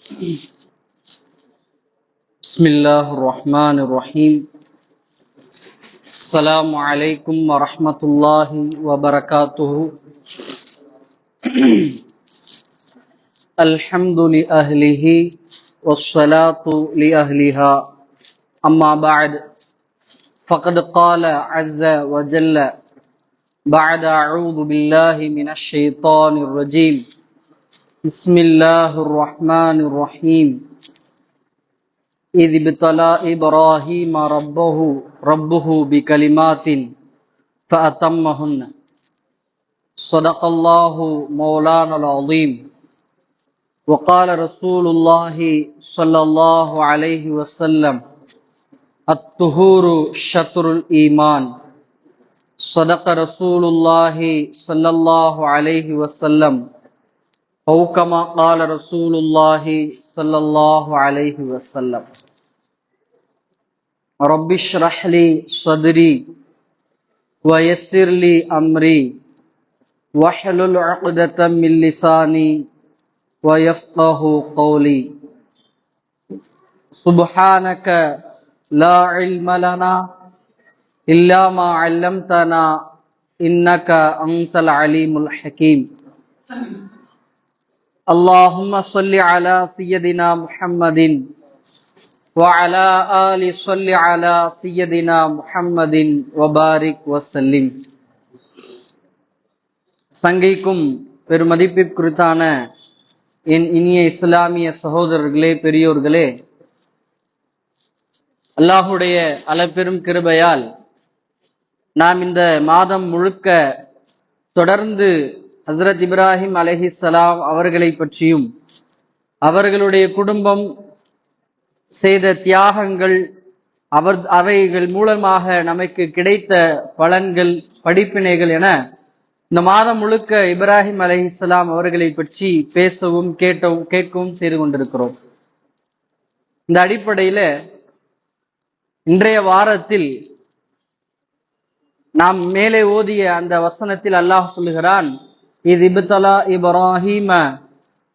بسم الله الرحمن الرحيم. السلام عليكم ورحمة الله وبركاته. الحمد لأهله والصلاة لأهلها. أما بعد فقد قال عز وجل بعد أعوذ بالله من الشيطان الرجيم. بسم الله الرحمن الرحيم. إذ ابتلى إبراهيم ربه بكلمات فأتمهن. صدق الله مولانا العظيم. وقال رسول الله صلى الله عليه وسلم الطهور شطر الإيمان. صدق رسول الله صلى الله عليه وسلم أو كما قال رسول الله صلى الله عليه وسلم. رب اشرح لي صدري ويسر لي أمري واحلل عقدة من لساني ويفقه قولي. سبحانك لا علم لنا إلا ما علمتنا إنك أنت العليم الحكيم. اللهم صل على سيدنا محمد وعلى آل صل على سيدنا محمد وبارك وسلم. சங்கைக்கும் பெருமதிப்பிற்குத்தான என் இனிய இஸ்லாமிய சகோதரர்களே, பெரியோர்களே, அல்லாஹுடைய அளப்பெரும் கிருபையால் நாம் இந்த மாதம் முழுக்க தொடர்ந்து ஹஸ்ரத் இப்ராஹிம் அலைஹிஸ்ஸலாம் அவர்களை பற்றியும் அவர்களுடைய குடும்பம் செய்த தியாகங்கள், அவைகள் மூலமாக நமக்கு கிடைத்த பலன்கள், படிப்பினைகள் என இந்த மாதம் முழுக்க இப்ராஹிம் அலைஹிஸ்ஸலாம் அவர்களை பற்றி பேசவும் கேட்கவும் செய்து கொண்டிருக்கிறோம். இந்த அடிப்படையில இன்றைய வாரத்தில் நாம் மேலே ஓதிய அந்த வசனத்தில் அல்லாஹ் சொல்லுகிறான், இது இப்தலா இப்ராஹிம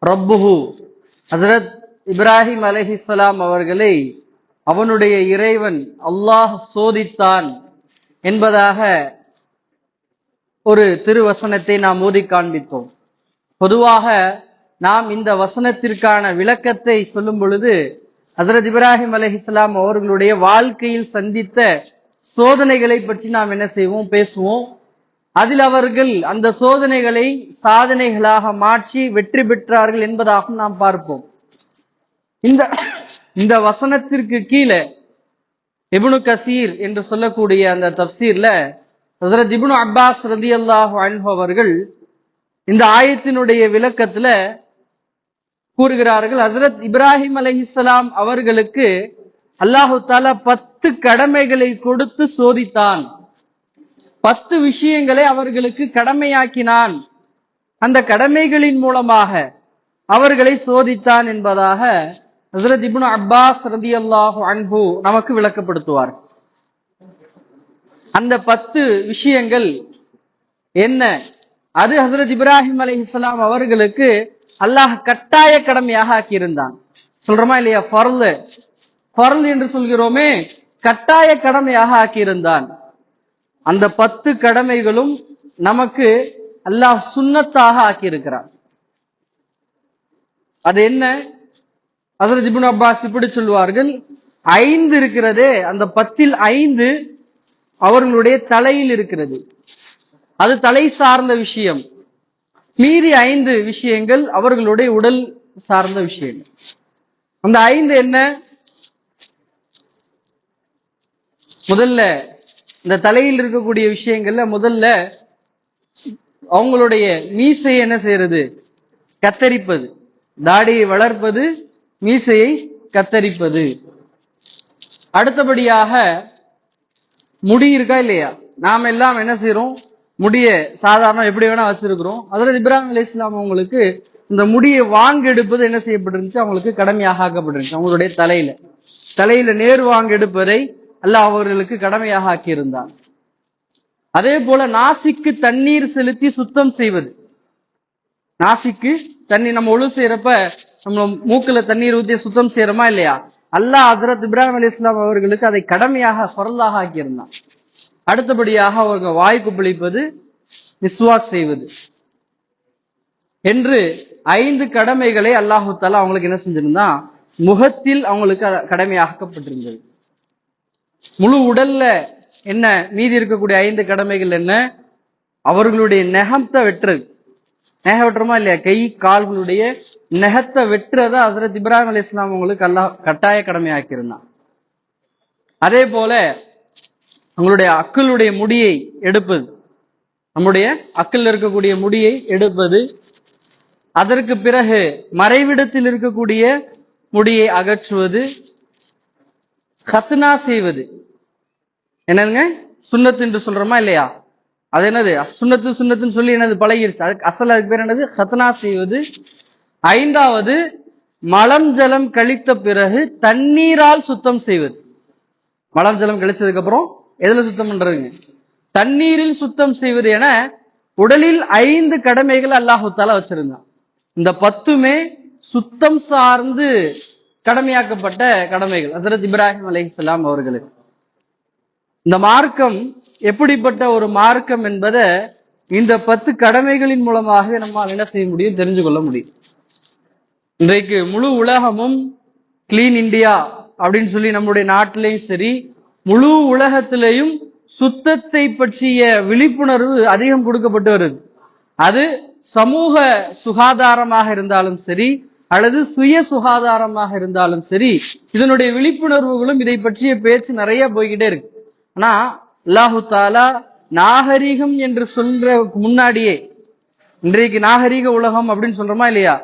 ரப்புஹு, ஹஸ்ரத் இப்ராஹிம் அலைஹிஸ்ஸலாம் அவர்களை அவனுடைய இறைவன் அல்லாஹ் சோதித்தான் என்பதாக ஒரு திருவசனத்தை நாம் ஓதி காண்பித்தோம். பொதுவாக நாம் இந்த வசனத்திற்கான விளக்கத்தை சொல்லும் பொழுது ஹஸ்ரத் இப்ராஹிம் அலைஹிஸ்ஸலாம் அவர்களுடைய வாழ்க்கையில் சந்தித்த சோதனைகளை பற்றி நாம் என்ன செய்வோம், பேசுவோம். அதில் அவர்கள் அந்த சோதனைகளை சாதனைகளாக மாற்றி வெற்றி பெற்றார்கள் என்பதாகவும் நாம் பார்ப்போம். இந்த வசனத்திற்கு கீழே இப்னு கசீர் என்று சொல்லக்கூடிய அந்த தப்சீர்ல ஹஸ்ரத் இப்னு அப்பாஸ் ரலியல்லாஹு அன்ஹு அவர்கள் இந்த ஆயத்தினுடைய விளக்கத்துல கூறுகிறார்கள், ஹஸ்ரத் இப்ராஹிம் அலைஹிஸ்ஸலாம் அவர்களுக்கு அல்லாஹு தஆலா 10 கடமைகளை கொடுத்து சோதித்தான். 10 விஷயங்களை அவர்களுக்கு கடமையாக்கினான். அந்த கடமைகளின் மூலமாக அவர்களை சோதித்தான் என்பதாக ஹஸ்ரத் இப்னு அப்பாஸ் ரலியல்லாஹு அன்ஹு நமக்கு விளக்கப்படுத்துவார். அந்த 10 விஷயங்கள் என்ன? அது ஹஸ்ரத் இப்ராஹிம் அலைஹிஸ்ஸலாம் அவர்களுக்கு அல்லாஹ் கட்டாய கடமையாக ஆக்கியிருந்தான். சொல்றோமா இல்லையா? ஃபர்ல் என்று சொல்கிறோமே, கட்டாய கடமையாக ஆக்கியிருந்தான். அந்த 10 கடமைகளும் நமக்கு அல்லாஹ் சுன்னத்தாக ஆக்கியிருக்கிறான். அது என்ன? ஹஸ்ரத் இப்னு அப்பாஸ் இப்படி சொல்வார்கள், 5 இருக்கிறதே, அந்த 10ல் 5 அவர்களுடைய தலையில் இருக்கிறது, அது தலை சார்ந்த விஷயம். மீதி 5 விஷயங்கள் அவர்களுடைய உடல் சார்ந்த விஷயங்கள். அந்த 5 என்ன? முதல்ல இந்த தலையில் இருக்கக்கூடிய விஷயங்கள்ல முதல்ல அவங்களுடைய மீசையை என்ன செய்யறது? கத்தரிப்பது. தாடியை வளர்ப்பது, மீசையை கத்தரிப்பது. அடுத்தபடியாக முடி இருக்கா இல்லையா? நாம எல்லாம் என்ன செய்யறோம்? முடிய சாதாரண எப்படி வேணா வச்சிருக்கிறோம். ஹஸ்ரத் இப்ராஹிம் அலைஹிஸ்ஸலாம் அவங்களுக்கு இந்த முடியை வாங்கெடுப்பது என்ன செய்யப்பட்டிருந்துச்சு? அவங்களுக்கு கடமையாக ஆக்கப்பட்டிருந்துச்சு. அவங்களுடைய தலையில நேர் வாங்கெடுப்பதை அல்லாஹ் அவர்களுக்கு கடமையாக ஆக்கியிருந்தான். அதே போல நாசிக்கு தண்ணீர் செலுத்தி சுத்தம் செய்வது. நாசிக்கு தண்ணி நம்ம ஒழு செய்யறப்ப நம்ம மூக்குல தண்ணீர் ஊத்தி சுத்தம் செய்யறோமா இல்லையா? அல்லாஹ் ஹஜ்ரத் இப்ராஹிம் அலைஹிஸ்ஸலாம் அவர்களுக்கு அதை கடமையாக ஃபர்லாக ஆக்கியிருந்தான். அடுத்தபடியாக அவங்க வாய் குப்பளிப்பது, மிஸ்வாக் செய்வது என்று 5 கடமைகளை அல்லாஹு தஆலா அவங்களுக்கு என்ன செஞ்சிருந்தா, முகத்தில் அவங்களுக்கு கடமையாக்கப்பட்டிருந்தது. முழு உடல்ல என்ன மீதி இருக்கக்கூடிய 5 கடமைகள் என்ன? அவர்களுடைய நெகத்தை வெட்டுறது. நெகம் வெட்டுறோமா இல்லையா? கை கால்களுடைய நெகத்தை வெட்டுறத ஹஜ்ரத் இப்ராஹிம் அலைஹிஸ்ஸலாம் அவங்களுக்கு அல்லாஹ் கட்டாய கடமையாக்கியிருந்தான். அதே போல அவங்களுடைய அக்களுடைய முடியை எடுப்பது, நம்முடைய அக்கல் இருக்கக்கூடிய முடியை எடுப்பது, அதற்கு பிறகு மறைவிடத்தில் இருக்கக்கூடிய முடியை அகற்றுவது, கத்னா செய்வது. என்னங்க சுன்னத் என்று சொல்றோமா இல்லையா? அது என்னது? சுன்னத்துன்னு சொல்லி என்னது பழகிருச்சு. அதுக்கு அசல் அதுக்கு பேர் என்னது? கத்னா செய்வது. 5வது மலம் ஜலம் கழித்த பிறகு தண்ணீரால் சுத்தம் செய்வது. மலம் ஜலம் கழிச்சதுக்கு அப்புறம் எதுல சுத்தம் பண்றதுங்க? தண்ணீரில் சுத்தம் செய்வது என உடலில் 5 கடமைகள் அல்லாஹு தஆலா வச்சிருந்தான். இந்த 10மே சுத்தம் சார்ந்து கடமையாக்கப்பட்ட கடமைகள் ஹஜ்ரத் இப்ராஹிம் அலைஹிஸ்ஸலாம் அவர்களுக்கு. இந்த மார்க்கம் எப்படிப்பட்ட ஒரு மார்க்கம் என்பதை இந்த 10 கடமைகளின் மூலமாகவே நம்மால் என்ன செய்ய முடியும்? தெரிஞ்சு கொள்ள முடியும். இன்றைக்கு முழு உலகமும் கிளீன் இந்தியா அப்படின்னு சொல்லி நம்முடைய நாட்டிலையும் சரி, முழு உலகத்திலையும் சுத்தத்தை பற்றிய விழிப்புணர்வு அதிகம் கொடுக்கப்பட்டு வருது. அது சமூக சுகாதாரமாக இருந்தாலும் சரி, அல்லது சுய சுகாதாரமாக இருந்தாலும் சரி, இதனுடைய விழிப்புணர்வுகளும் இதை பற்றிய பேச்சு நிறைய போய்கிட்டே இருக்கு. ஆனா அல்லாஹு தஆலா நாகரிகம் என்று சொல்ற முன்னாடியே, இன்றைக்கு நாகரிக உலகம் அப்படின்னு சொல்றோமா இல்லையா?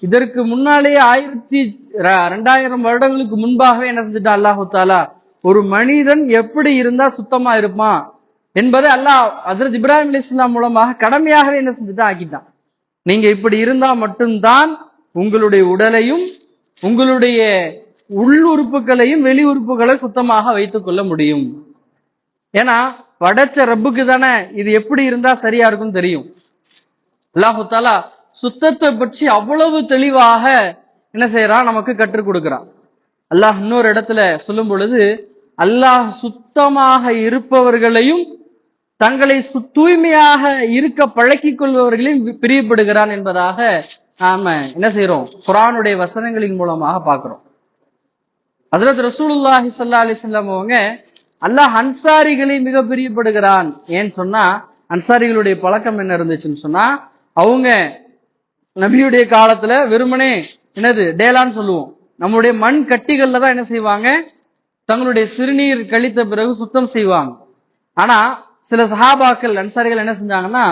இதற்கு முன்னாலேயே 2000 வருடங்களுக்கு முன்பாகவே என்ன செஞ்சுட்டான் அல்லாஹு தஆலா, ஒரு மனிதன் எப்படி இருந்தா சுத்தமா இருப்பான் என்பதை அல்லாஹ் ஹஜ்ரத் இப்ராஹிம் அலைஹிஸ்ஸலாம் மூலமாக கடமையாகவே என்ன செஞ்சுட்டான், ஆக்கிட்டான். நீங்க இப்படி இருந்தா மட்டும்தான் உங்களுடைய உடலையும் உங்களுடைய உள் உறுப்புகளையும் வெளி உறுப்புகளை சுத்தமாக வைத்துக் கொள்ள முடியும். ஏன்னா படைச்ச ரப்புக்கு தானே இது எப்படி இருந்தா சரியா இருக்கும் தெரியும். அல்லாஹு தஆலா சுத்தத்தை பற்றி அவ்வளவு தெளிவாக என்ன செய்யறான், நமக்கு கற்றுக் கொடுக்கிறான். அல்லாஹ் இன்னொரு இடத்துல சொல்லும் பொழுது, அல்லாஹ் சுத்தமாக இருப்பவர்களையும் தங்களை தூய்மையாக இருக்க பழக்கிக் கொள்பவர்களையும் பிரியப்படுகிறான் என்பதாக நாம என்ன செய்யறோம், குர்ஆனுடைய வசனங்களின் மூலமாக பார்க்கிறோம். ஹஜ்ரத் ரசூலுல்லாஹி ஸல்லல்லாஹு அலைஹி வஸல்லம் அவங்க அல்லாஹ் அன்சாரிகளை மிக பிரியப்படுகிறான். ஏன்னு சொன்னா, அன்சாரிகளுடைய பழக்கம் என்ன இருந்துச்சுன்னு சொன்னா, அவங்க நபியுடைய காலத்துல வெறுமனே என்னது டேலான்னு சொல்லுவோம், நம்முடைய மண் கட்டிகள்ல தான் என்ன செய்வாங்க, தங்களுடைய சிறுநீர் கழித்த பிறகு சுத்தம் செய்வாங்க. ஆனா சில சஹாபாக்கள் அன்சாரிகள் என்ன செஞ்சாங்கன்னா,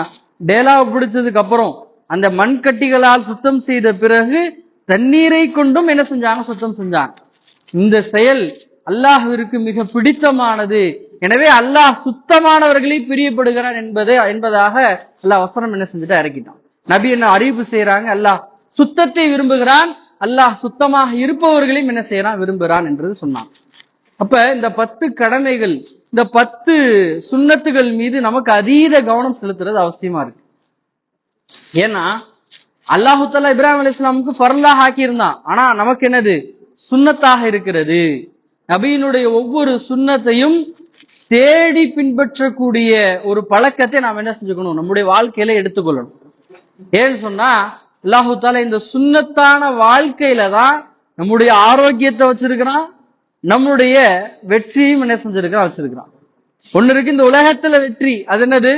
டேலாவை பிடிச்சதுக்கு அப்புறம் அந்த மண் கட்டிகளால் சுத்தம் செய்த பிறகு தண்ணீரை கொண்டும் என்ன செஞ்சாங்க, சுத்தம் செஞ்சாங்க. இந்த செயல் அல்லாஹ்விற்கு மிக பிடித்தமானது. எனவே அல்லாஹ் சுத்தமானவர்களை பிரியப்படுகிறான் என்பதாக அல்லாஹ் வசனம் என்ன செஞ்சுட்டு இறக்கிட்டான். நபி என்ன அறிவிப்பு செய்யறாங்க, அல்லாஹ் சுத்தத்தை விரும்புகிறான், அல்லாஹ் சுத்தமாக இருப்பவர்களையும் என்ன செய்யறான், விரும்புகிறான் என்று சொன்னான். அப்ப இந்த 10 கடமைகள், இந்த 10 சுன்னத்துகள் மீது நமக்கு அதீத கவனம் செலுத்துறது அவசியமா இருக்கு. ஏன்னா அல்லாஹு தஆலா இப்ராஹிம் அலைஹிஸ்ஸலாமுக்கு ஃபர்லாக ஆக்கியிருந்தான். ஆனா நமக்கு என்னது, சுன்னத்தாக இருக்கிறது. நபியினுடைய ஒவ்வொரு சுன்னத்தையும் தேடி பின்பற்றக்கூடிய ஒரு பழக்கத்தை நாம் என்ன செஞ்சுக்கணும், நம்முடைய வாழ்க்கையில எடுத்துக்கொள்ளணும். ஏன்னு சொன்னா அல்லாஹு தஆலா இந்த சுன்னத்தான வாழ்க்கையில தான் நம்முடைய ஆரோக்கியத்தை வச்சிருக்கிறான், நம்முடைய வெற்றியும் என்ன செஞ்சிருக்கிறான், வச்சிருக்கிறான். ஒண்ணு இருக்கு இந்த உலகத்துல வெற்றி, அது என்னது,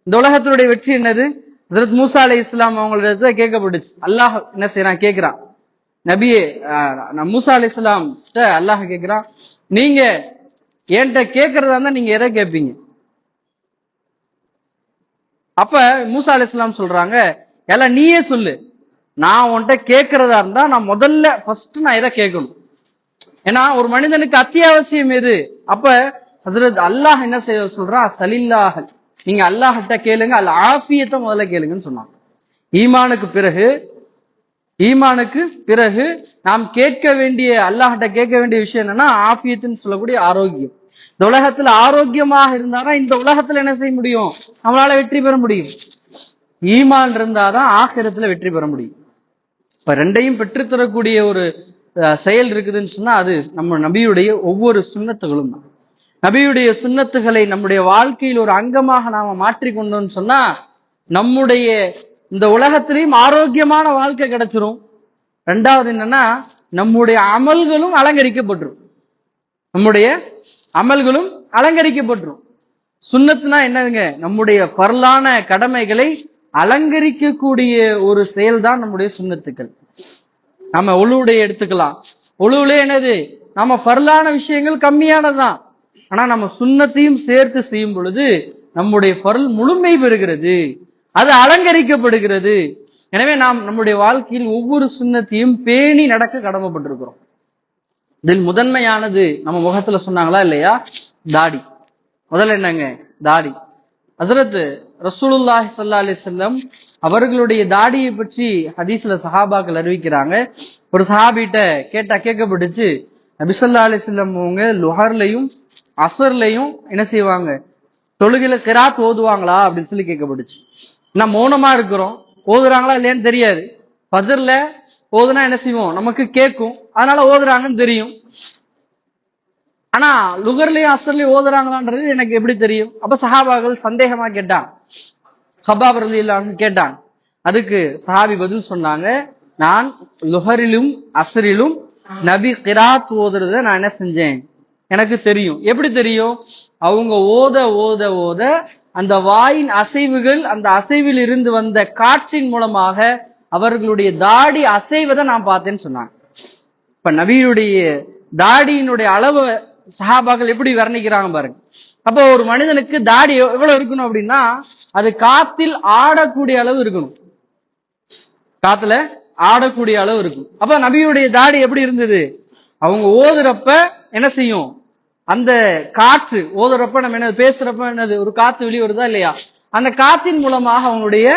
இந்த உலகத்தினுடைய வெற்றி என்னது, ஹஜ்ரத் மூசா அலைஹிஸ்ஸலாம் அவங்களோட கேட்கப்பட்டுச்சு. அல்லாஹ் என்ன செய்யறான், கேட்கிறான், நபியே மூசா அலைஹிஸ்ஸலாம் அல்லாஹ் கேட்கிறான், நீங்க என்கிட்ட கேட்கறதா இருந்தா நீங்க எதை கேட்பீங்க? அப்ப மூசா அலைஹிஸ்ஸலாம் சொல்றாங்க, எல்லாம் நீயே சொல்லு, நான் உன்கிட்ட கேட்கறதா இருந்தா நான் முதல்ல ஃபர்ஸ்ட் நான் எதை கேட்கணும். ஏன்னா ஒரு மனிதனுக்கு அத்தியாவசியம் எது? அப்ப ஹஜ்ரத் அல்லாஹ் என்ன செய்ய சொல்றான், சலில்லாஹ், நீங்க அல்லாஹ்கிட்ட கேளுங்க, அல் ஆஃபியத்தை முதல்ல கேளுங்கன்னு சொன்னாங்க. ஈமானுக்கு பிறகு நாம் கேட்க வேண்டிய, அல்லாஹ்கிட்ட கேட்க வேண்டிய விஷயம் என்னன்னா ஆஃபியத்துன்னு சொல்லக்கூடிய ஆரோக்கியம். இந்த உலகத்துல ஆரோக்கியமாக இருந்தாதான் இந்த உலகத்துல என்ன செய்ய முடியும், நம்மளால வெற்றி பெற முடியும். ஈமான் இருந்தாதான் ஆகிரத்துல வெற்றி பெற முடியும். இப்ப ரெண்டையும் பெற்றுத்தரக்கூடிய ஒரு செயல் இருக்குதுன்னு சொன்னா அது நம்ம நபியுடைய ஒவ்வொரு சுன்னத்துகளும் தான். நபியுடைய சுன்னத்துகளை நம்முடைய வாழ்க்கையில் ஒரு அங்கமாக நாம மாற்றிக்கொண்டோம்னு சொன்னா நம்முடைய இந்த உலகத்திலையும் ஆரோக்கியமான வாழ்க்கை கிடைச்சிரும். ரெண்டாவது என்னன்னா நம்முடைய அமல்களும் அலங்கரிக்கப்பட்டுரும். நம்முடைய அமல்களும் அலங்கரிக்கப்பட்டுரும். சுன்னத்துனா என்னதுங்க? நம்முடைய பரலான கடமைகளை அலங்கரிக்கக்கூடிய ஒரு செயல்தான் நம்முடைய சுன்னத்துக்கள். நம்ம ஒழுவுடைய எடுத்துக்கலாம். ஒழுவுலே என்னது? நம்ம பரலான விஷயங்கள் கம்மியானதுதான். ஆனா நம்ம சுன்னத்தையும் சேர்த்து செய்யும் பொழுது நம்முடைய பரல் முழுமை பெறுகிறது, அது அலங்கரிக்கப்படுகிறது. எனவே நாம் நம்முடைய வாழ்க்கையில் ஒவ்வொரு சுன்னத்தையும் பேணி நடக்க கடமைப்பட்டிருக்கிறோம். இதில் முதன்மையானது நம்ம முகத்துல சொன்னாங்களா இல்லையா? தாடி. முதல்ல என்னங்க? தாடி. ஹஸரத் ரசூலுல்லாஹி ஸல்லல்லாஹு அலைஹி வஸல்லம் அவர்களுடைய தாடியை பற்றி ஹதீஸ்ல சஹாபாக்கள் அறிவிக்கிறாங்க. ஒரு சஹாபிட்ட கேட்கப்பட்டுச்சு, நபி ஸல்லல்லாஹு அலைஹி வஸல்லம் அவங்க லுஹர்லையும் அஸ்ர்லையும் என்ன செய்வாங்க? தொழுகையில கிராத் ஓதுவாங்களா அப்படின்னு சொல்லி கேட்கப்பட்டுச்சு. நான் மௌனமா இருக்கிறோம், ஓதுறாங்களா இல்லையான்னு தெரியாது. ஃபஜ்ர்ல ஓதுனா என்ன செய்வோம்? நமக்கு கேட்கும், அதனால ஓதுறாங்கன்னு தெரியும். ஆனா லுகர்லயும் அஸ்ர்லயும் ஓதுறாங்களான்றது எனக்கு எப்படி தெரியும்? அப்ப சஹாபாக்கள் சந்தேகமா கேட்டான். ஹபாப் ரலியல்லாஹு அன்ஹு கேட்டான். அதுக்கு சஹாபி பதில் சொன்னாங்க, நான் லுஹரிலும் அஸ்ரிலும் நபி கிராத் ஓதுறத நான் என்ன செஞ்சேன், எனக்கு தெரியும். எப்படி தெரியும்? அவங்க ஓத ஓத ஓத அந்த வாயின் அசைவுகள், அந்த அசைவில் இருந்து வந்த காற்றின் மூலமாக அவர்களுடைய தாடி அசைவதை நான் பார்த்தேன்னு சொன்னாங்க. இப்ப நபியுடைய தாடியினுடைய அளவு சஹாபாக்கள் எப்படி வர்ணிக்கிறாங்க பாருங்க. அப்போ ஒரு மனிதனுக்கு தாடி எவ்வளவு இருக்கணும் அப்படின்னா அது காத்தில் ஆடக்கூடிய அளவு இருக்கணும். காத்துல ஆடக்கூடிய அளவு இருக்கும். அப்ப நபியுடைய தாடி எப்படி இருந்தது? அவங்க ஓதுறப்ப என்ன செய்யும்? அந்த காற்று ஓதுறப்ப நம்ம என்ன பேசுறப்ப என்னது, ஒரு காற்று வெளியே வருதா இல்லையா? அந்த காற்றின் மூலமாக அவங்களுடைய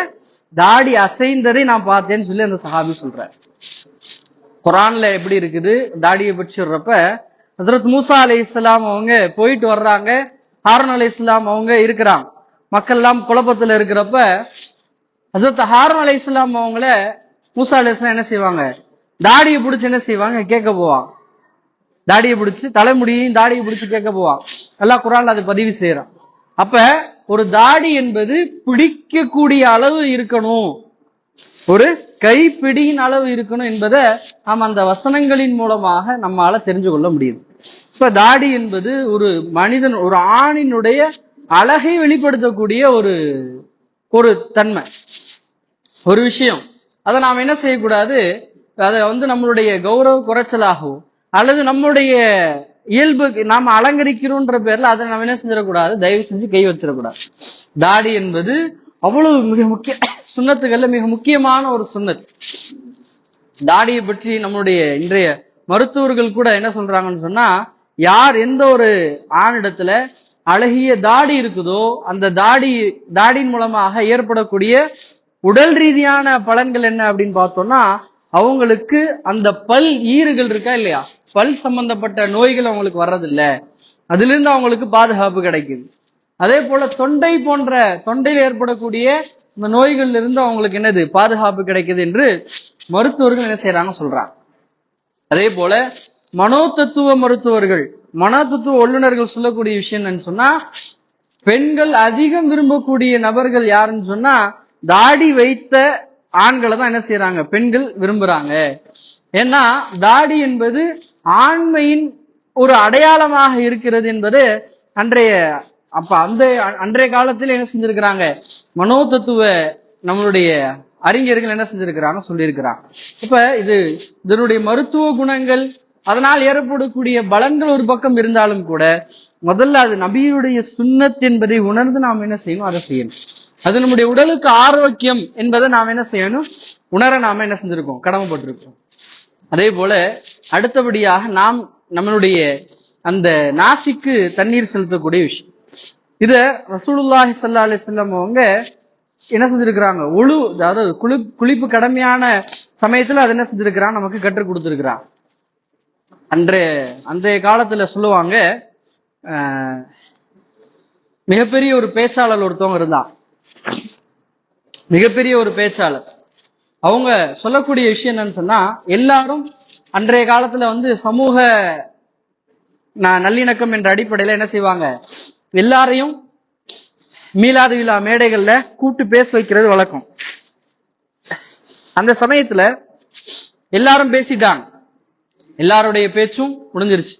தாடி அசைந்ததை நான் பார்த்தேன்னு சொல்லி அந்த சஹாபி சொல்றார். குரான்ல எப்படி இருக்குது தாடியை பற்றி வர்றப்ப, ஹஸரத் மூசா அலைஹிஸ்ஸலாம் அவங்க போயிட்டு வர்றாங்க, ஹாரூன் அலைஹிஸ்ஸலாம் அவங்க இருக்கிறாங்க. மக்கள் எல்லாம் குழப்பத்துல இருக்கிறப்ப ஹஸரத் ஹாரூன் அலைஹிஸ்ஸலாம் அவங்கள மூசா அலைஹிஸ்ஸலாம் என்ன செய்வாங்க? தாடியை பிடிச்சு என்ன செய்வாங்க? கேட்க போவாங்க. தாடியை பிடிச்சு, தலைமுடியையும் தாடியை பிடிச்சு கேட்க போவாங்க. எல்லாம் குரான்ல அது பதிவு செய்யறான். அப்ப ஒரு தாடி என்பது பிடிக்கக்கூடிய அளவு இருக்கணும், ஒரு கைப்பிடியின் அளவு இருக்கணும் என்பதை நாம் அந்த வசனங்களின் மூலமாக நம்மால தெரிஞ்சு கொள்ள முடியுது. இப்ப தாடி என்பது ஒரு மனிதன், ஒரு ஆணினுடைய அழகை வெளிப்படுத்தக்கூடிய ஒரு தன்மை, ஒரு விஷயம். அதை நாம் என்ன செய்யக்கூடாது, அதை நம்மளுடைய கௌரவ குறைச்சலாகவும் அல்லது நம்முடைய இயல்பு நாம் அலங்கரிக்கிறோன்ற பேர்ல அதை நம்ம என்ன செஞ்சிடக்கூடாது, தயவு செஞ்சு கை வச்சிடக்கூடாது. தாடி என்பது அவ்வளவு மிக முக்கிய சுன்னத்துகள்ல மிக முக்கியமான ஒரு சுன்னத். தாடியை பற்றி நம்மளுடைய இன்றைய மருத்துவர்கள் கூட என்ன சொல்றாங்கன்னு சொன்னா, யார் எந்த ஒரு ஆணிடத்துல அழகிய தாடி இருக்குதோ அந்த தாடியின் மூலமாக ஏற்படக்கூடிய உடல் ரீதியான பலன்கள் என்ன அப்படின்னு பார்த்தோம்னா, அவங்களுக்கு அந்த பல் ஈறுகள் இருக்கா இல்லையா, பல் சம்பந்தப்பட்ட நோய்கள் அவங்களுக்கு வர்றதில்ல, அதுல இருந்து அவங்களுக்கு பாதுகாப்பு கிடைக்குது. அதே போல தொண்டை போன்ற தொண்டையில் ஏற்படக்கூடிய இந்த நோய்கள்ல இருந்து அவங்களுக்கு என்னது, பாதுகாப்பு கிடைக்குது என்று மருத்துவர்கள் என்ன செய்யறாங்க சொல்றாங்க. அதே போல மனோதத்துவ மருத்துவர்கள், மனோதத்துவ வல்லுநர்கள் சொல்லக்கூடிய விஷயம் என்னன்னு சொன்னா, பெண்கள் அதிகம் விரும்பக்கூடிய நபர்கள் யாருன்னு சொன்னா தாடி வைத்த ஆண்களை தான் என்ன செய்யறாங்க, பெண்கள் விரும்புறாங்க. ஏன்னா தாடி என்பது ஆண்மையின் ஒரு அடையாளமாக இருக்கிறது என்பது அன்றைய காலத்தில் என்ன செஞ்சிருக்கிறாங்க, மனோதத்துவ நம்மளுடைய அறிஞர்கள் என்ன செஞ்சிருக்கிறாங்க, சொல்லியிருக்கிறாங்க. இப்ப இதனுடைய மருத்துவ குணங்கள், அதனால் ஏற்படக்கூடிய பலன்கள் ஒரு பக்கம் இருந்தாலும் கூட முதல்ல அது நபியுடைய சுன்னத் என்பதை உணர்ந்து நாம் என்ன செய்யணும், அதை செய்யணும். அது நம்முடைய உடலுக்கு ஆரோக்கியம் என்பதை நாம் என்ன செய்யணும், உணர நாம என்ன செஞ்சிருக்கோம், கடமைப்பட்டிருக்கோம். அதே போல அடுத்தபடியாக நாம் நம்மளுடைய அந்த நாசிக்கு தண்ணீர் செலுத்தக்கூடிய விஷயம், இத ரசூலுல்லாஹி ஸல்லல்லாஹு அலைஹி வஸல்லம் அவங்க என்ன செஞ்சிருக்கிறாங்க, அதாவது குளிப்பு கடமையான சமயத்துல அது என்ன செஞ்சிருக்கிறான், நமக்கு கற்றுக் கொடுத்திருக்கிறான். அன்றைய காலத்துல சொல்லுவாங்க, மிகப்பெரிய ஒரு பேச்சாளர் ஒருத்தவங்க இருந்தான், மிகப்பெரிய ஒரு பேச்சாளர். அவங்க சொல்லக்கூடிய விஷயம் என்னன்னு சொன்னா, எல்லாரும் அன்றைய காலத்துல சமூக நல்லிணக்கம் என்ற அடிப்படையில என்ன செய்வாங்க, எல்லாரையும் மீளாத விழா மேடைகள்ல கூட்டு பேச வைக்கிறது வழக்கம். அந்த சமயத்துல எல்லாரும் பேசிட்டாங்க, எல்லாருடைய பேச்சும் முடிஞ்சிருச்சு.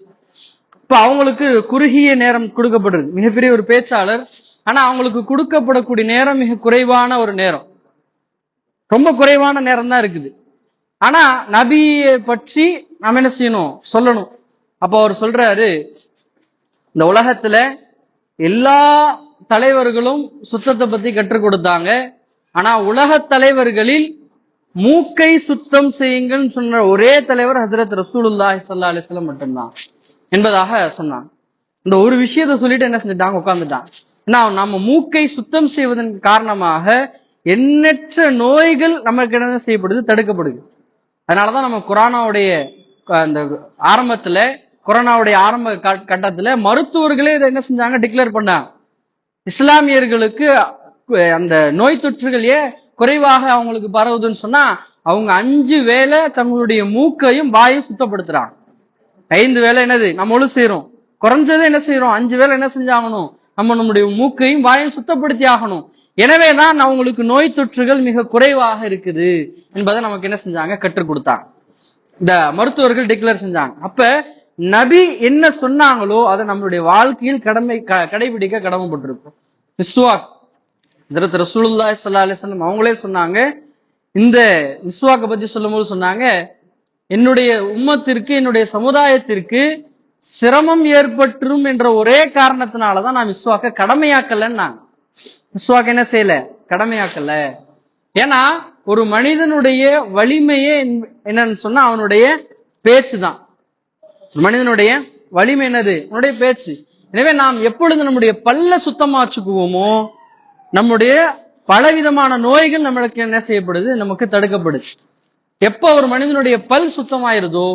இப்ப அவங்களுக்கு குறுகிய நேரம் கொடுக்கப்படுறது, மிகப்பெரிய ஒரு பேச்சாளர், ஆனா அவங்களுக்கு கொடுக்கப்படக்கூடிய நேரம் மிக குறைவான ஒரு நேரம், ரொம்ப குறைவான நேரம் தான் இருக்குது. ஆனா நபியை பற்றி நாம என்ன செய்யணும், சொல்லணும். அப்ப அவர் சொல்றாரு, இந்த உலகத்துல எல்லா தலைவர்களும் சுத்தத்தை பத்தி கற்றுக் கொடுத்தாங்க, ஆனா உலக தலைவர்களில் மூக்கை சுத்தம் செய்யுங்கன்னு சொன்ன ஒரே தலைவர் ஹஜ்ரத் ரசூலுல்லாஹி ஸல்லல்லாஹு அலைஹி வஸல்லம் மட்டும்தான் என்பதாக சொன்னாங்க. இந்த ஒரு விஷயத்த சொல்லிட்டு என்ன செஞ்சுட்டாங்க, உட்கார்ந்துட்டாங்க. நம்ம மூக்கை சுத்தம் செய்வதன் காரணமாக எண்ணற்ற நோய்கள் நமக்கு என்ன செய்யப்படுது, தடுக்கப்படுது. அதனாலதான் நம்ம கொரோனாவுடைய அந்த ஆரம்பத்துல, கொரோனாவுடைய ஆரம்ப கட்டத்துல மருத்துவர்களே இதை என்ன செஞ்சாங்க, டிக்ளேர் பண்ணாங்க. இஸ்லாமியர்களுக்கு அந்த நோய் தொற்றுகள் குறைவாக அவங்களுக்கு பரவுதுன்னு சொன்னா, அவங்க 5 வேளை தங்களுடைய மூக்கையும் வாயும் சுத்தப்படுத்துறாங்க. 5 வேளை என்னது நம்மளும் செய்யறோம், குறைஞ்சது என்ன செய்யறோம், 5 வேளை என்ன செஞ்சாகணும், நம்முடைய மூக்கையும் வாயும் சுத்தப்படுத்தி ஆகணும். எனவேதான் அவங்களுக்கு நோய் தொற்றுகள் மிக குறைவாக இருக்குது என்பதை நமக்கு என்ன செஞ்சாங்க, கற்றுக் கொடுத்தாங்க. இந்த மருத்துவர்கள் டிக்ளேர் செஞ்சாங்க. அப்ப நபி என்ன சொன்னாங்களோ அதை நம்மளுடைய வாழ்க்கையில் கடைபிடிக்க கடமைப்பட்டிருக்கும். மிஸ்வாக் ஹஜ்ரத் ரசூலுல்லாஹி ஸல்லல்லாஹு அலைஹி வஸல்லம் அவங்களே சொன்னாங்க, இந்த மிஸ்வாக்கை பத்தி சொல்லும் போது சொன்னாங்க, என்னுடைய உம்மத்திற்கு, என்னுடைய சமுதாயத்திற்கு சிரமம் ஏற்பட்டுரும் என்ற ஒரே காரணத்தினாலதான் நான் மிஸ்வாக்க கடமையாக்கலன்னு. மிஸ்வாக் என்ன செய்யல, கடமையாக்கல. ஏன்னா ஒரு மனிதனுடைய வலிமையே என்னன்னு சொன்னா அவனுடைய பேச்சு தான். மனிதனுடைய வலிமை என்னது, அவனுடைய பேச்சு. எனவே நாம் எப்பொழுது நம்முடைய பல்ல சுத்தமா வச்சுக்குவோமோ, நம்முடைய பலவிதமான நோய்கள் நம்மளுக்கு என்ன செய்யப்படுது, நமக்கு தடுக்கப்படுது. எப்ப ஒரு மனிதனுடைய பல் சுத்தமாயிருதோ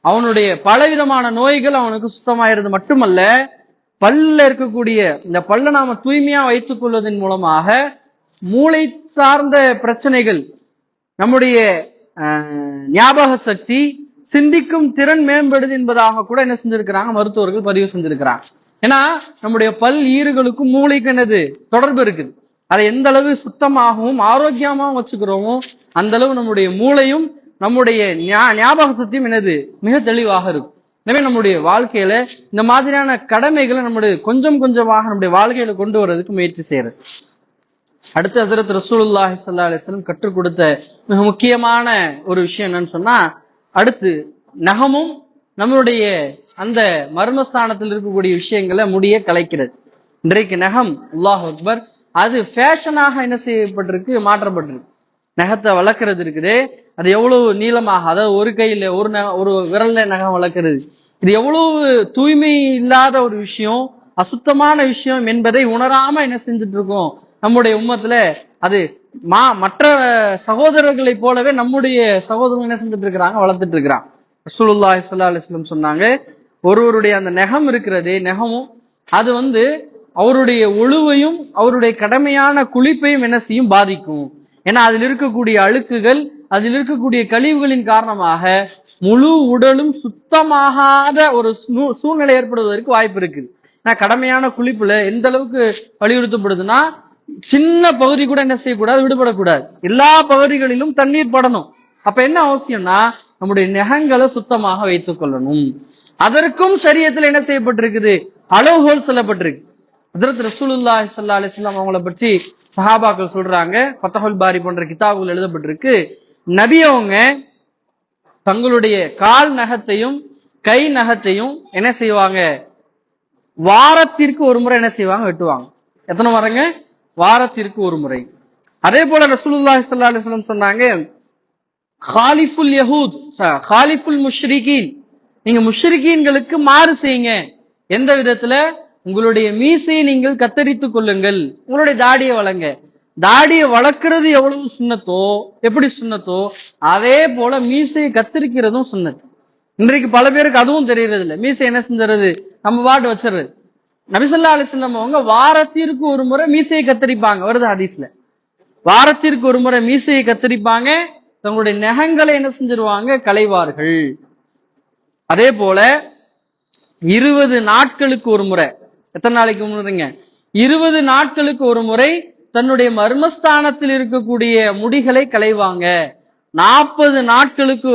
அவனுடைய பலவிதமான நோய்கள் அவனுக்கு சுத்தமாயிருது. மட்டுமல்ல, பல்ல இருக்கக்கூடிய இந்த பல்ல நாம தூய்மையா வைத்துக் கொள்வதன் மூலமாக மூளை சார்ந்த பிரச்சனைகள், நம்முடைய ஞாபக சக்தி, சிந்திக்கும் திறன் மேம்படுது என்பதாக கூட என்ன செஞ்சிருக்கிறாங்க, மருத்துவர்கள் பதிவு செஞ்சிருக்கிறாங்க. ஏன்னா நம்முடைய பல் ஈறுகளுக்கும் மூளைக்கு என்னது தொடர்பு இருக்குது. அதை எந்த அளவு சுத்தமாகவும் ஆரோக்கியமாகவும் வச்சுக்கிறோமோ அந்த அளவு நம்முடைய மூளையும் நம்முடைய ஞாபக சக்தியும் என்னது மிக தெளிவாக இருக்கும். எனவே நம்முடைய வாழ்க்கையில இந்த மாதிரியான கடமைகளை நம்முடைய கொஞ்சம் கொஞ்சமாக நம்முடைய வாழ்க்கையில கொண்டு வர்றதுக்கு முயற்சி செய்யறது. அடுத்து ஹஜ்ரத் ரசூலுல்லாஹி ஸல்லல்லாஹு அலைஹி வஸல்லம் கற்றுக் கொடுத்த மிக முக்கியமான ஒரு விஷயம் என்னன்னு சொன்னா, அடுத்து நகமும் நம்மளுடைய அந்த மர்மஸ்தானத்தில் இருக்கக்கூடிய விஷயங்களை முடிய கலைக்கிறது. இன்றைக்கு நகம், அல்லாஹ் அக்பர், அது ஃபேஷனாக என்ன செய்யப்பட்டிருக்கு, மாற்றப்பட்டிருக்கு. நகத்தை வளர்க்கறது இருக்குது, அது எவ்வளவு நீளமாக, அதாவது ஒரு கையில ஒரு விரல்ல நகம் வளர்க்கிறது, இது எவ்வளவு தூய்மை இல்லாத ஒரு விஷயம், அசுத்தமான விஷயம் என்பதை உணராம என்ன செஞ்சுட்டு இருக்கோம் நம்முடைய உம்மத்துல. அது மற்ற சகோதரர்களை போலவே நம்முடைய சகோதரர்கள் என்ன செஞ்சுட்டு இருக்கிறாங்க, வளர்த்துட்டு இருக்கிறாங்க. ரசூலுல்லாஹி ஸல்லல்லாஹு அலைஹி வஸல்லம் சொன்னாங்க, ஒருவருடைய அந்த நகம் இருக்கிறதே, நகமும் அது அவருடைய ஒழுவையும் அவருடைய கடமையான குளிப்பையும் என்ன செய்யும், பாதிக்கும். ஏன்னா அதில் இருக்கக்கூடிய அழுக்குகள், அதில் இருக்கக்கூடிய கழிவுகளின் காரணமாக முழு உடலும் சுத்தமாகாத ஒரு சூழ்நிலை ஏற்படுவதற்கு வாய்ப்பு இருக்குது. ஏன்னா கடமையான குளிப்புல எந்த அளவுக்கு வலியுறுத்தப்படுதுன்னா, சின்ன பகுதி கூட என்ன செய்யக்கூடாது, விடுபடக்கூடாது. எல்லா பகுதிகளிலும் தண்ணீர் படணும். அப்ப என்ன அவசியம்னா, நம்முடைய நகங்களை சுத்தமாக வைத்துக் கொள்ளணும். அதற்கும் ஷரியத்துல என்ன செய்யப்பட்டிருக்குது, அளவுகோல் சொல்லப்பட்டிருக்கு. ஹஜ்ரத் ரசூலுல்லாஹி ஸல்லல்லாஹு அலைஹி வஸல்லம் அவங்கள பற்றி சஹாபாக்கள் சொல்றாங்க, ஃபத்ஹுல் பாரி போன்ற கிதாபுகள் எழுதப்பட்டிருக்கு. நபி அவங்க தங்களுடைய கால் நகத்தையும் கை நகத்தையும் என்ன செய்வாங்க, வாரத்திற்கு ஒரு முறை என்ன செய்வாங்க, வெட்டுவாங்க. எத்தனை முறைங்க, வாரத்திற்கு ஒரு முறை. அதே போல ரசூலுல்லாஹி ஸல்லல்லாஹு அலைஹி வஸல்லம் சொன்னாங்க, காலிஃபுல் யஹூத் காலிஃபுல் முஷ்ரிகீன், நீங்க முஷ்ரிகீன்களுக்கு மாறு செய்யுங்க. எந்த விதத்துல, உங்களுடைய மீசையை நீங்கள் கத்தரித்துக் கொள்ளுங்கள், உங்களுடைய தாடியை வளங்க. தாடியை வளர்க்கிறது எவ்வளவு சுன்னத்தோ, எப்படி சுன்னத்தோ அதே போல மீசையை கத்தரிக்கிறதும் சுன்னத்து. இன்றைக்கு பல பேருக்கு அதுவும் தெரியறது இல்லை. மீசை என்ன செஞ்சுறது, நம்ம பாட்டு வச்சிடறது. நபி ஸல்லல்லாஹு அலைஹி வஸல்லம் அவங்க வாரத்திற்கு ஒரு முறை மீசையை கத்தரிப்பாங்க, வருது ஹதீஸ்ல. வாரத்திற்கு ஒரு முறை மீசையை கத்தரிப்பாங்க, தங்களுடைய நகங்களை என்ன செஞ்சிருவாங்க, களைவார்கள். அதே போல 20 நாட்களுக்கு ஒரு முறை, எத்தனை நாளைக்கு முறைங்க, 20 நாட்களுக்கு ஒரு முறை தன்னுடைய மர்மஸ்தானத்தில் இருக்கக்கூடிய முடிகளை களைவாங்க. 40 நாட்களுக்கு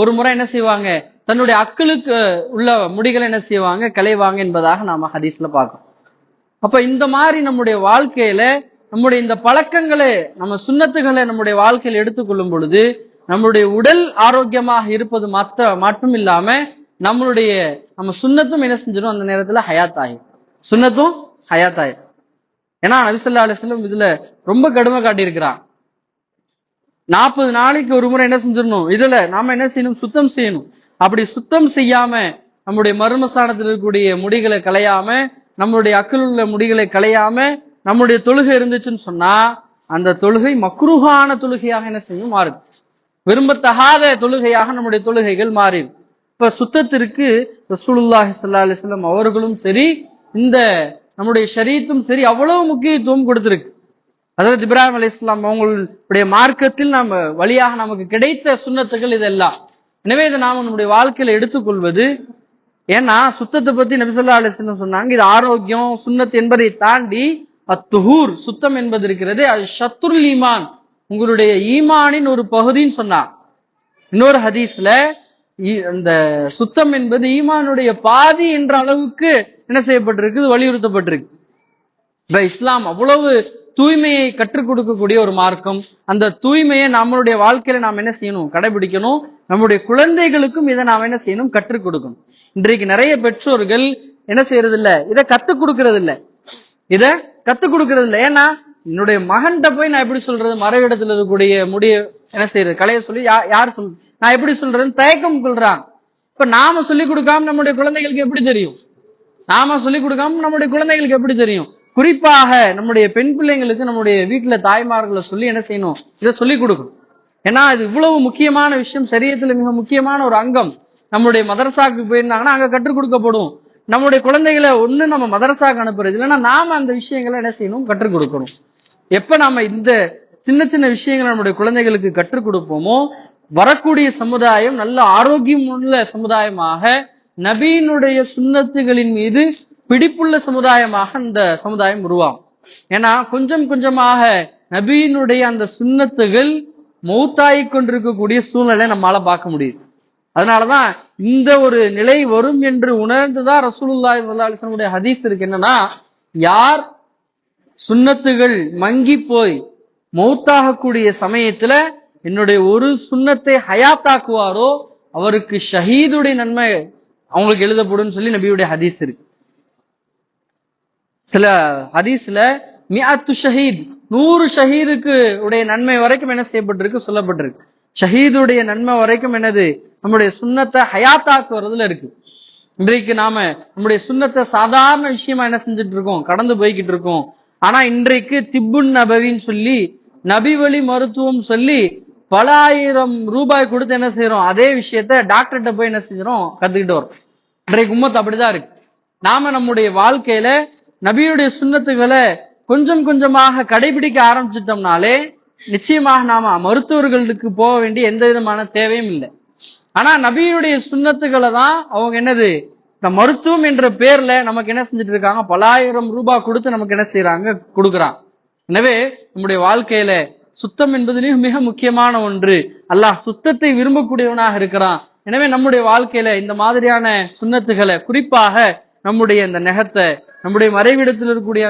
ஒரு முறை என்ன செய்வாங்க, தன்னுடைய அக்களுக்கு உள்ள முடிகளை என்ன செய்வாங்க, களைவாங்க என்பதாக நாம ஹதீஸ்ல பார்க்கிறோம். அப்ப இந்த மாதிரி நம்முடைய வாழ்க்கையில நம்முடைய இந்த பழக்கங்களை, நம்ம சுன்னத்துகளை நம்முடைய வாழ்க்கையில் எடுத்துக்கொள்ளும் பொழுது நம்முடைய உடல் ஆரோக்கியமாக இருப்பது மட்டும் இல்லாம நம்ம சுன்னத்தும் என்ன செஞ்சிடும், அந்த நேரத்துல ஹயாத் ஆகும். சுன்னத்தும் ஹயாத் ஆகும். ஏன்னா நபி ஸல்லல்லாஹு அலைஹி வஸல்லம் இதுல ரொம்ப கடுமை காட்டியிருக்கிறான். 40 நாளைக்கு ஒரு முறை என்ன செஞ்சிடணும், இதுல நாம என்ன செய்யணும், சுத்தம் செய்யணும். அப்படி சுத்தம் செய்யாம நம்முடைய மர்மஸ்தானத்தில் இருக்கக்கூடிய முடிகளை களையாம, நம்மளுடைய அக்கில் உள்ள முடிகளை களையாம நம்முடைய தொழுகை இருந்துச்சுன்னு சொன்னா அந்த தொழுகை மக்ரூஹான தொழுகையாக என்ன செய்யும், மாறுது. விரும்பத்தகாத தொழுகையாக நம்முடைய தொழுகைகள் மாறிடும். இப்ப சுத்தத்திற்கு ரசூலுல்லாஹி ஸல்லல்லாஹு அலைஹி வஸல்லம் அவர்களும் சரி, இந்த நம்முடைய ஷரீஅத்தும் சரி அவ்வளவு முக்கியத்துவம் கொடுத்திருக்கு. ஹஜ்ரத் இப்ராஹிம் அலைஹிஸ்ஸலாம் அவங்களுடைய மார்க்கத்தில் நம்ம வழியாக நமக்கு கிடைத்த சுன்னத்துகள் இதெல்லாம். எனவே இதை நாம நம்முடைய வாழ்க்கையில எடுத்துக்கொள்வது, ஏன்னா சுத்தத்தை பத்தி நபி ஸல்லல்லாஹு அலைஹி வஸல்லம் சொன்னாங்க, இது ஆரோக்கியம் சுன்னத் என்பதை தாண்டி அத்துஹூர் சுத்தம் என்பது இருக்கிறது, அது ஷத்ருல் ஈமான், உங்களுடைய ஈமானின் ஒரு பகுதின்னு சொன்னார். இன்னொரு ஹதீஸ்ல அந்த சுத்தம் என்பது ஈமானுடைய பாதி என்ற அளவுக்கு என்ன செய்யப்பட்டிருக்கு, வலியுறுத்தப்பட்டிருக்கு. இப்ப இஸ்லாம் அவ்வளவு தூய்மையை கற்றுக் கொடுக்கக்கூடிய ஒரு மார்க்கம். அந்த தூய்மையை நம்மளுடைய வாழ்க்கையில நாம் என்ன செய்யணும், கடைபிடிக்கணும். நம்முடைய குழந்தைகளுக்கும் இதை நாம் என்ன செய்யணும், கற்றுக் கொடுக்கணும். இன்றைக்கு நிறைய பெற்றோர்கள் என்ன செய்யறது இல்ல, இதை கத்துக் கொடுக்கறது இல்ல, இதை கத்துக் கொடுக்கறது இல்லை. ஏன்னா என்னுடைய மகன்கிட்ட போய் நான் எப்படி சொல்றது, மறைவிடத்தில் இருக்கக்கூடிய முடிய என்ன செய்யறது, கலைய சொல்லி யார் சொல், நான் எப்படி சொல்றேன்னு தயக்கம் கொள்றான். இப்ப நாம சொல்லிக் கொடுக்காம நம்முடைய குழந்தைகளுக்கு எப்படி தெரியும், நாம சொல்லிக் கொடுக்காம நம்முடைய குழந்தைகளுக்கு எப்படி தெரியும். குறிப்பாக நம்முடைய பெண் பிள்ளைங்களுக்கு நம்முடைய வீட்டுல தாய்மார்களை சொல்லி என்ன செய்யணும், இதை சொல்லிக் கொடுக்கணும். ஏன்னா இது இவ்வளவு முக்கியமான விஷயம், சரியத்துல மிக முக்கியமான ஒரு அங்கம். நம்முடைய மதரசாக்கு போயிருந்தாங்கன்னா அங்க கற்றுக் கொடுக்கப்படும். நம்முடைய குழந்தைகளை ஒண்ணு நம்ம மதரசாக்கு அனுப்புறது இல்லைன்னா நாம அந்த விஷயங்களை என்ன செய்யணும், கற்றுக் கொடுக்கணும். எப்ப நாம இந்த சின்ன சின்ன விஷயங்களை நம்முடைய குழந்தைகளுக்கு கற்றுக் கொடுப்போமோ வரக்கூடிய சமுதாயம் நல்ல ஆரோக்கியம் உள்ள சமுதாயமாக, நபியினுடைய சுன்னத்துகளின் மீது பிடிப்புள்ள சமுதாயமாக இந்த சமுதாயம் உருவாகும். ஏன்னா கொஞ்சம் கொஞ்சமாக நபியினுடைய அந்த சுன்னத்துகள் மௌத்தாகி கொண்டிருக்கக்கூடிய சூழ்நிலை நம்மளால பார்க்க முடியுது. அதனாலதான் இந்த ஒரு நிலை வரும் என்று உணர்ந்துதான் ரசூலுல்லாஹி ஸல்லல்லாஹு அலைஹி வஸல்லம் ஹதீஸ் இருக்கு. என்னன்னா, யார் சுன்னத்துகள் மங்கி போய் மௌத்தாகக்கூடிய சமயத்துல என்னுடைய ஒரு சுன்னத்தை ஹயாத்தாக்குவாரோ அவருக்கு ஷஹீதுடைய நன்மை அவங்களுக்கு எழுதப்படும் சொல்லி நபியுடைய ஹதீஸ் இருக்கு. சில ஹதீஸ்ல மிஅத்து ஷஹீத், 100 ஷஹீதுக்கு உடைய நன்மை வரைக்கும் என்ன செய்யப்பட்டிருக்கு, சொல்லப்பட்டிருக்கு. ஷஹீதுடைய நன்மை வரைக்கும் என்னது, நம்முடைய சுன்னத்தை ஹயாத்தாக்குறதுல இருக்கு. இன்றைக்கு நாம நம்முடைய சுன்னத்தை சாதாரண விஷயமா என்ன செஞ்சுட்டு இருக்கோம், கடந்து போய்கிட்டு இருக்கோம். ஆனா இன்றைக்கு திப்புன் நபவின்னு சொல்லி நபி வழி மருத்துவம் சொல்லி பல ஆயிரம் ரூபாய் கொடுத்து என்ன செய்யறோம், அதே விஷயத்த டாக்டர்கிட்ட போய் என்ன செஞ்சிடும், கத்துக்கிட்டு வரோம். இன்றைக்கு உம்மத்து அப்படிதான் இருக்கு. நாம நம்முடைய வாழ்க்கையில நபியுடைய சுன்னத்துகளை கொஞ்சம் கொஞ்சமாக கடைபிடிக்க ஆரம்பிச்சிட்டோம்னாலே நிச்சயமாக நாம மருத்துவர்களுக்கு போக வேண்டிய எந்த விதமான தேவையும் இல்லை. ஆனா நபியுடைய சுன்னத்துகளை தான் அவங்க என்னது, இந்த மருத்துவம் என்ற பேர்ல நமக்கு என்ன செஞ்சுட்டு இருக்காங்க, பல ஆயிரம் ரூபாய் கொடுத்து நமக்கு என்ன செய்யறாங்க, கொடுக்குறாங்க. எனவே நம்முடைய வாழ்க்கையில சுத்தம் என்பது மிக முக்கியமான ஒன்று. அல்லாஹ் சுத்தத்தை விரும்பக்கூடியவனாக இருக்கிறான். எனவே நம்முடைய வாழ்க்கையில இந்த மாதிரியான சுன்னத்துகளை, குறிப்பாக நம்முடைய இந்த நெகத்தை, நம்முடைய மறைவிடத்தில் இருக்கக்கூடிய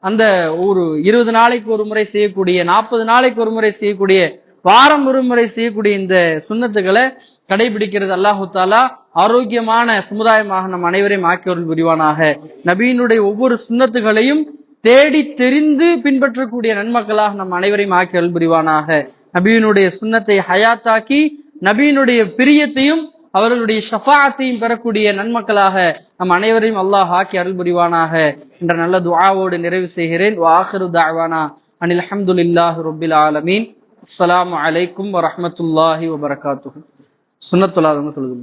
அந்த ஒரு 20 நாளைக்கு ஒரு முறை செய்யக்கூடிய, 40 நாளைக்கு ஒரு முறை செய்யக்கூடிய, வாரம் ஒரு முறை செய்யக்கூடிய இந்த சுன்னத்துகளை கடைபிடிக்கிறது அல்லாஹு தாலா ஆரோக்கியமான சமுதாயமாக நம் அனைவரையும் ஆக்கியவர்கள் புரிவானாக. நபியினுடைய ஒவ்வொரு சுன்னத்துகளையும் தேடி தெரிந்து பின்பற்றக்கூடிய நன்மக்களாக நம் அனைவரையும் ஆக்கியவர்கள் புரிவானாக. நபியினுடைய சுன்னத்தை ஹயாத்தாக்கி நபியினுடைய பிரியத்தையும் அவர்களுடைய ஷஃபாஅத்தையும் பெறக்கூடிய நன்மக்களாக நம் அனைவரையும் அல்லாஹ் ஆக்கி அருள் புரிவானாக என்ற நல்ல துஆவோடு நிறைவு செய்கிறேன். வஆகிரு தஅவானா அனில் ஹம்துலில்லாஹி ரப்பில் ஆலமீன். அஸ்ஸலாமு அலைக்கும் வரஹ்மத்துல்லாஹி வபரகாத்துஹு. சுன்னத்துல் ஆதம் தொழுது